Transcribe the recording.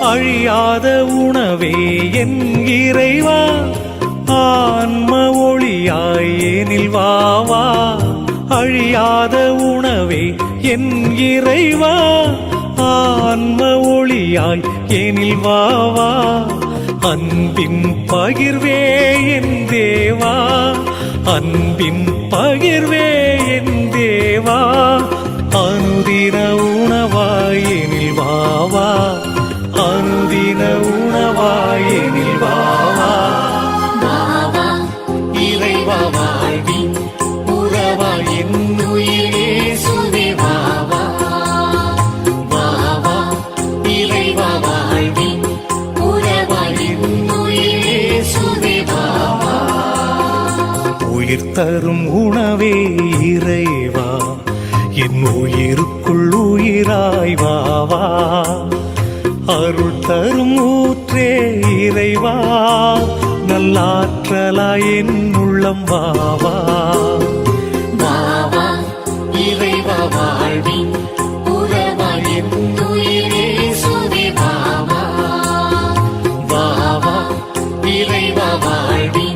அழியாத உணவே என் இறைவா, ஆன்ம ஒளியாய் எனில் வாவா. அழியாத உணவே என் இறைவா, ஆன்ம ஒளியாய் எனில் வாவா. அன்பின் பகிர்வே என் தேவா, அன்பின் பகிர்வே என் தேவா. அனுதின உணவாய் எனில் வாவா, அனுதின உணவாய் எனில் வாவா. வாவா இறைவா, வாழ்வின் உறவாய் என் உயிரே சுவே வாவா. வாவா இறைவா, வாழ்வின் உறவாய் என் உயிரே சுவே வாவா. உயிர் தரும் உணவே இறைவா, என் உயிருக்குள் உயிராய் வாவா. அருள் தரும் ஊற்றே இறைவா, நல்லாற்றலாய் என் உள்ளம் வாவா. வாவா இறைவா, வாழ்வின் உறவாய் என் உயிரே சுவே வாவா. வாவா இறைவா, வாழ்வின்